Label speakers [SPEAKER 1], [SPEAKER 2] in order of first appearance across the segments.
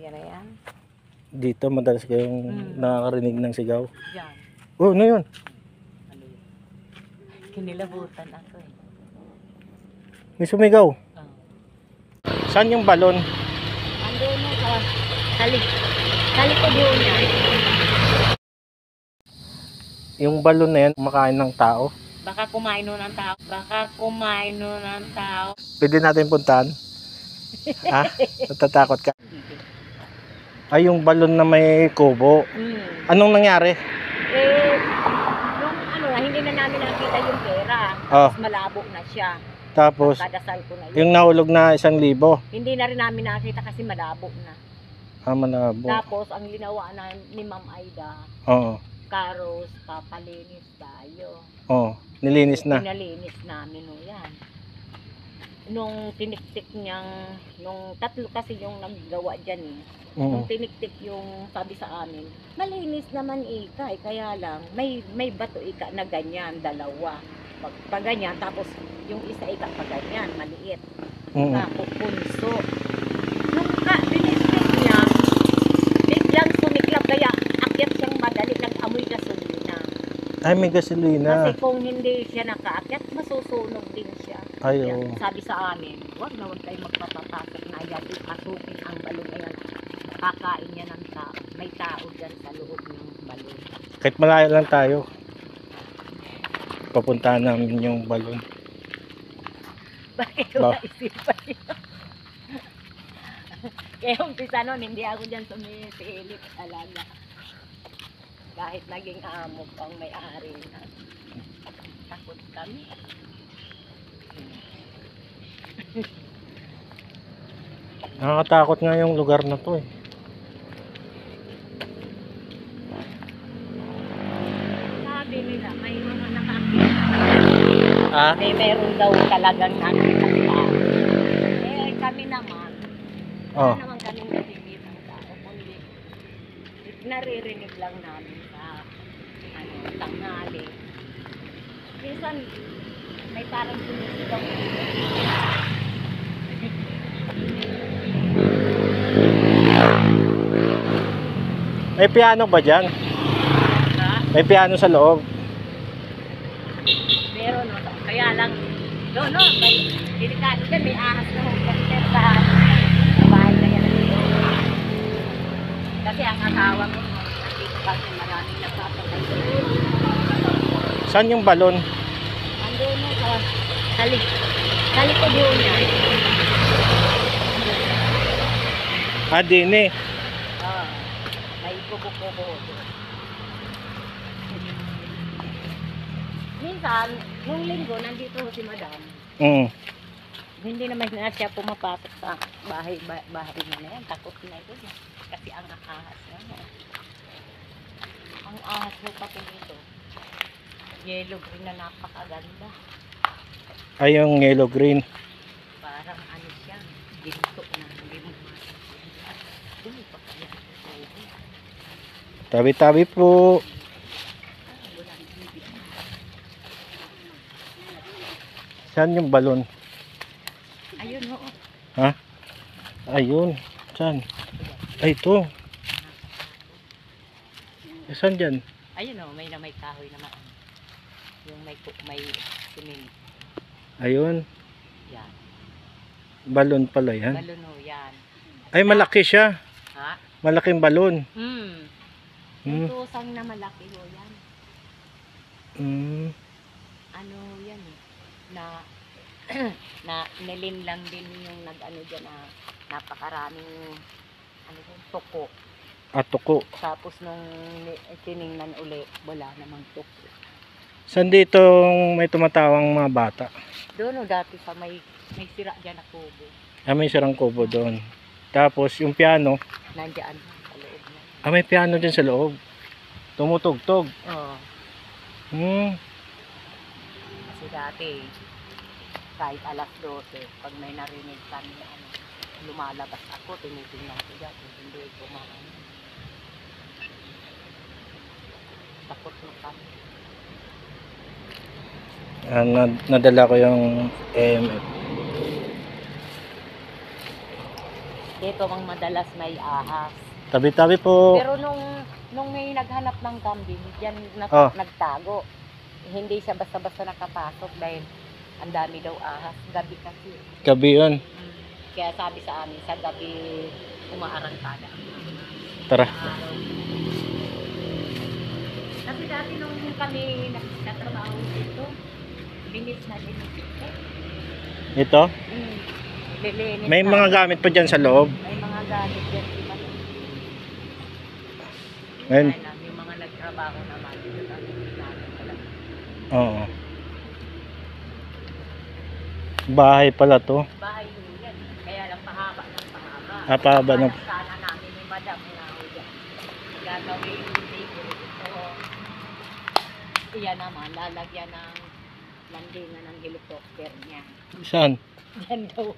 [SPEAKER 1] Yan na yan.
[SPEAKER 2] Dito madalas kayong nakakarinig ng sigaw.
[SPEAKER 1] Yan.
[SPEAKER 2] Oh, ano yun?
[SPEAKER 1] Ano yun? Kinilabutan ako eh.
[SPEAKER 2] May sumigaw.
[SPEAKER 1] Oh.
[SPEAKER 2] Saan yung balon?
[SPEAKER 1] Ando na sa likod yun yan.
[SPEAKER 2] Yung balon na yan, kumakain ng tao.
[SPEAKER 1] Baka kumain nun ng tao. Baka kumain nun ng tao.
[SPEAKER 2] Pwede natin puntahan? Ha? Natatakot ka? Ay, yung balon na may kubo. Anong nangyari?
[SPEAKER 1] Nung hindi na namin nakita yung pera.
[SPEAKER 2] Oh.
[SPEAKER 1] Tapos malabo na siya.
[SPEAKER 2] Tapos,
[SPEAKER 1] Kadasal ko na yun.
[SPEAKER 2] yung nahulog na 1,000.
[SPEAKER 1] Hindi na rin namin nakita kasi malabo na.
[SPEAKER 2] Malabo.
[SPEAKER 1] Tapos, ang ginawa na ni Ma'am Aida,
[SPEAKER 2] Oo.
[SPEAKER 1] Caros, papalinis tayo.
[SPEAKER 2] Oo. Nilinis na.
[SPEAKER 1] Pinalinis namin o yan. Nung tiniktik niyang, nung tatlo kasi yung naggawa dyan eh. Nung tiniktik yung sabi sa amin, malinis naman ika eh, kaya lang, may bato ika na ganyan, dalawa. Pag ganyan, tapos yung isa ika pa ganyan, maliit. Punso. Nung tiniktik niya, biglang sumiklab, kaya akyat siyang madali, nag-amoy gasolina.
[SPEAKER 2] Ay, may gasolina.
[SPEAKER 1] Kasi kung hindi siya nakaakyat, masusunog din siya.
[SPEAKER 2] Ay,
[SPEAKER 1] Kaya,
[SPEAKER 2] oo.
[SPEAKER 1] sabi sa amin, huwag kayo magpapapasok na yan, asukin ang balon na yan. Kakain niya ng tao. May tao dyan sa loob ng balon.
[SPEAKER 2] Kahit malayo lang tayo, papuntahan namin yung balon.
[SPEAKER 1] Bakit
[SPEAKER 2] Ba?
[SPEAKER 1] maisipan niyo? Kaya umpisa nun, hindi ako dyan sumisilip talaga. Kahit naging amo pang may-ari na. Takot kami.
[SPEAKER 2] Nakakatakot nga yung lugar na to eh.
[SPEAKER 1] Sabi nila, may mga nakakita. Meron daw talagang nakita sa kami naman. Wala naman kami nakikita ng tao. Kundi naririnig lang namin sa tanghali. Minsan, may parang sumisigaw.
[SPEAKER 2] May piano ba dyan? May piano sa loob.
[SPEAKER 1] Meron, no? Kaya lang, no, may delikado dyan, may ahas na kasi sa bahay na yan. Kasi ang asawa ko, nandito kasi maraming nagpapatay.
[SPEAKER 2] Saan yung balon?
[SPEAKER 1] Ando na sa likod yun yan.
[SPEAKER 2] Din eh.
[SPEAKER 1] May kubo-kubo. Minsan, nung linggo, nandito si Madam. Hindi naman na siya pumapasok sa bahay na yan. Takot na ito. Kasi ang ahas na. Ang ahas mo pati dito. Yellow green na napakaganda.
[SPEAKER 2] Ay, yung yellow green.
[SPEAKER 1] Parang ano siya. Ginto na. Hindi mo
[SPEAKER 2] Tabi-tabi po. Saan yung balon?
[SPEAKER 1] Ayun oo.
[SPEAKER 2] Ha? Ayun. Saan? Ay, ito. Saan dyan?
[SPEAKER 1] Ayun o, may kahoy naman. Yung may sining.
[SPEAKER 2] Ayun.
[SPEAKER 1] Yan.
[SPEAKER 2] Balon pala yan.
[SPEAKER 1] Balon o, yan.
[SPEAKER 2] Ay, malaki siya.
[SPEAKER 1] Ha?
[SPEAKER 2] Malaking balon.
[SPEAKER 1] May tusang na malaki o yan. Ano yan eh. Na nilin lang din yung nag-ano dyan na napakaraming tuko.
[SPEAKER 2] Tuko.
[SPEAKER 1] Tapos nung tiningnan uli, wala namang tuko.
[SPEAKER 2] Saan dito may tumatawang mga bata?
[SPEAKER 1] Doon o, dati pa may sira dyan na kubo.
[SPEAKER 2] May sirang kubo doon. Tapos yung piano.
[SPEAKER 1] Nandiyan sa loob na.
[SPEAKER 2] May piano dyan sa loob. Tumutugtog.
[SPEAKER 1] Oo. Kasi dati, kahit alas 12, pag may narinig kami na lumalabas ako, tinitingnan ko dyan, hindi kumain. Takot na kami. Nadala ko yung EMF. Dito ang madalas may ahas.
[SPEAKER 2] Tabi-tabi po.
[SPEAKER 1] Pero nung may naghanap ng kambing, diyan
[SPEAKER 2] Oh.
[SPEAKER 1] nagtago. Hindi siya basta-basta nakapasok dahil ang dami daw ahas. Gabi kasi.
[SPEAKER 2] Gabi yun.
[SPEAKER 1] Kaya sabi sa amin, sa gabi umaarangkada.
[SPEAKER 2] Tara.
[SPEAKER 1] Kasi dati nung kami nagtatrabaho dito, binis na dinis.
[SPEAKER 2] Ito.
[SPEAKER 1] Lilinis
[SPEAKER 2] May
[SPEAKER 1] na.
[SPEAKER 2] mga gamit pa dyan sa loob.
[SPEAKER 1] May mga gamit yan. Diba?
[SPEAKER 2] Ngayon.
[SPEAKER 1] Yung mga nagtrabaho naman. Dito kami natin talaga.
[SPEAKER 2] Oo. Bahay pala to.
[SPEAKER 1] Bahay yun yan. Kaya lang pahaba ng pahaba.
[SPEAKER 2] Pahaba ng...
[SPEAKER 1] Sana namin ni Madam na yan. Gagawin dito. Iyan naman, lalagyan ng landingan ng helicopter niya.
[SPEAKER 2] Saan?
[SPEAKER 1] Yan daw.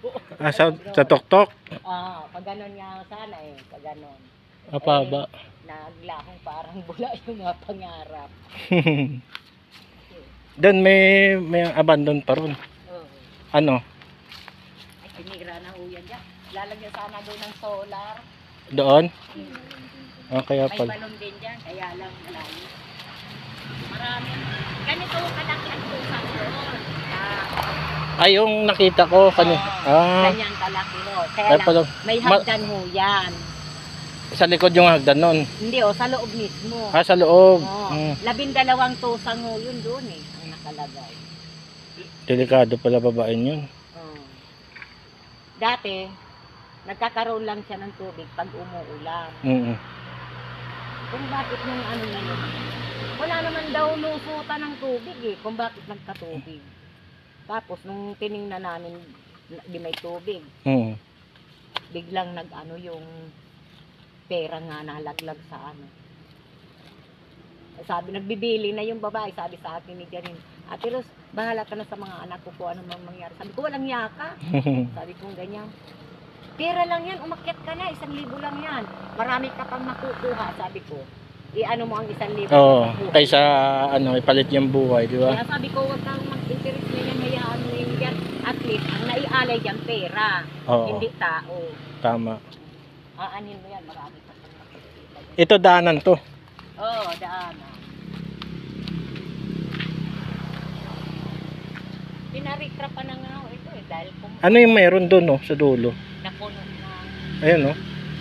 [SPEAKER 2] Sa tuktok?
[SPEAKER 1] Pag ganon niya sana pag ganon.
[SPEAKER 2] Pahaba.
[SPEAKER 1] Naglahong parang bula yung mga pangarap.
[SPEAKER 2] Doon may abandon pa ron. Ano?
[SPEAKER 1] Ay, tinira na ho yan dyan. Lalagyan sana doon ng solar.
[SPEAKER 2] Doon? Kaya
[SPEAKER 1] May
[SPEAKER 2] pala.
[SPEAKER 1] balon din dyan, kaya lang malayo. Marami. Ganito kalaki ang tusang doon.
[SPEAKER 2] Ay, yung nakita ko kanina.
[SPEAKER 1] Ganyan kalaki ho. Kaya
[SPEAKER 2] Ay,
[SPEAKER 1] lang,
[SPEAKER 2] pala,
[SPEAKER 1] may hagdan ho yan.
[SPEAKER 2] sa likod yung hagdan nun.
[SPEAKER 1] Hindi sa loob mismo.
[SPEAKER 2] Sa loob.
[SPEAKER 1] 12 tusang ho yun doon ang nakalagay.
[SPEAKER 2] Delikado pala babaen yun.
[SPEAKER 1] Dati, nagkakaroon lang siya ng tubig pag umuulan. Kung bakit yung ano na yun, wala naman daw lusutan ng tubig kung bakit nagkatubig. Tapos nung tiningnan namin di may tubig, biglang nag-ano yung pera nga nalaglag sa ano. Sabi, nagbibili na yung babae, sabi sa akin ni Janine, Ate Ros, bahala ka na sa mga anak ko kung ano mang mangyari. Sabi ko, walang yaka. Sabi ko, ganyan. Pera lang yan, umakyat ka na, 1,000 lang yan. Marami ka pang makukuha, sabi ko. I-ano mo ang 1,000.
[SPEAKER 2] Kaysa ipalit yung buhay, di ba?
[SPEAKER 1] Kaya sabi ko, wag kang mag-interest na yan, hayaan mo yun yan. At least, ang naialay dyan, pera. Hindi tao.
[SPEAKER 2] Tama.
[SPEAKER 1] Aanin mo yan, marami ka pang makikita.
[SPEAKER 2] Ito daanan to.
[SPEAKER 1] Daanan. Pinarikra pa na nga ito dahil
[SPEAKER 2] Ano yung mayroon doon sa dulo?
[SPEAKER 1] napuno na.
[SPEAKER 2] Ayun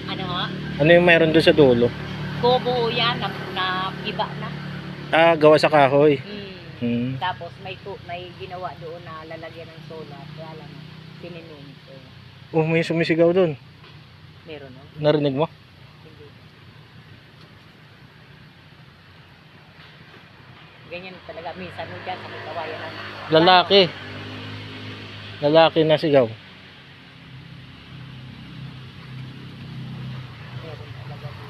[SPEAKER 1] Ano ha?
[SPEAKER 2] Ano yung mayroon doon sa dulo?
[SPEAKER 1] Kubo yan, na iba na.
[SPEAKER 2] Gawa sa kahoy.
[SPEAKER 1] Tapos may ginawa doon na lalagyan ng solar. Kaya lang, sininunit.
[SPEAKER 2] May sumisigaw doon.
[SPEAKER 1] Meron no?
[SPEAKER 2] Narinig mo?
[SPEAKER 1] Hindi. Ganyan talaga. Minsan mo dyan, sa kawayan ng...
[SPEAKER 2] Lalaki na sigaw.
[SPEAKER 1] Meron talaga doon.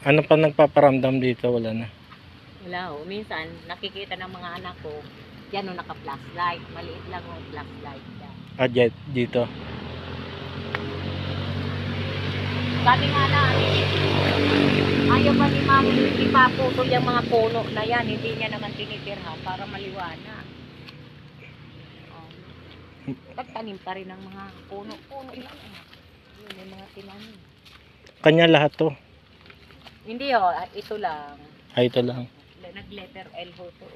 [SPEAKER 2] Ano pa nagpaparamdam dito? Wala na.
[SPEAKER 1] Wala minsan nakikita ng mga anak ko, yan o naka-flashlight. Maliit lang o flashlight yan.
[SPEAKER 2] Dito.
[SPEAKER 1] Sabi nga na, ayaw ba ni Mami ipaputol yung mga puno na yan, hindi niya naman tinitirhan para maliwanag. Pagtanim pa rin ng mga puno yan. Yun, may mga tinanim.
[SPEAKER 2] Kanya lahat to.
[SPEAKER 1] Hindi ito lang.
[SPEAKER 2] Ito lang.
[SPEAKER 1] Nag-letter L ho to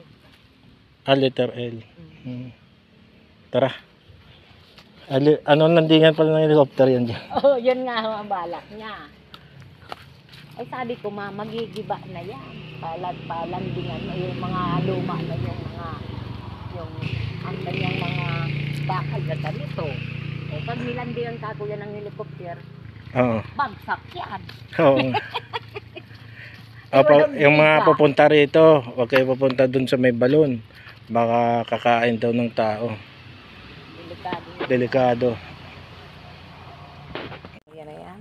[SPEAKER 2] Letter L. Tara. Landingan pala ng helicopter yan dyan.
[SPEAKER 1] Yun nga ang balak niya. Ay sabi ko, magigiba na yan. Palandingan na yung mga luma na ang kanyang mga bakal na ganito. Pag nilandingan ka kuya ng helicopter, bagsak yan.
[SPEAKER 2] Yung mga pupunta rito, huwag kayo pupunta dun sa may balon. Baka kakain daw ng tao. Delikado.
[SPEAKER 1] Yan na yan.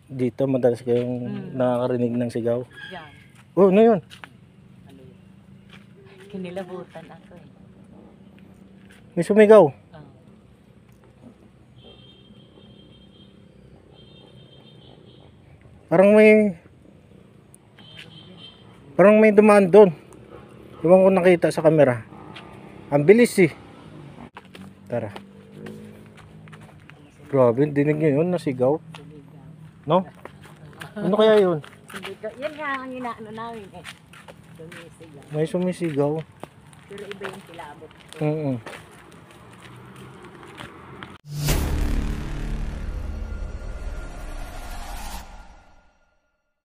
[SPEAKER 2] Dito madalas kayong nakakarinig ng sigaw.
[SPEAKER 1] Yan.
[SPEAKER 2] Ano yun?
[SPEAKER 1] Kinilabutan ako
[SPEAKER 2] May sumigaw. Parang may dumaan doon. Iwan ko nakita sa camera. Ang bilis Tara. Grabe, dinig nyo yun, nasigaw. No? Ano kaya yun?
[SPEAKER 1] Yan nga ang inaano namin eh. Sumisigaw.
[SPEAKER 2] May sumisigaw.
[SPEAKER 1] Pero iba yung kilabot.
[SPEAKER 2] Oo.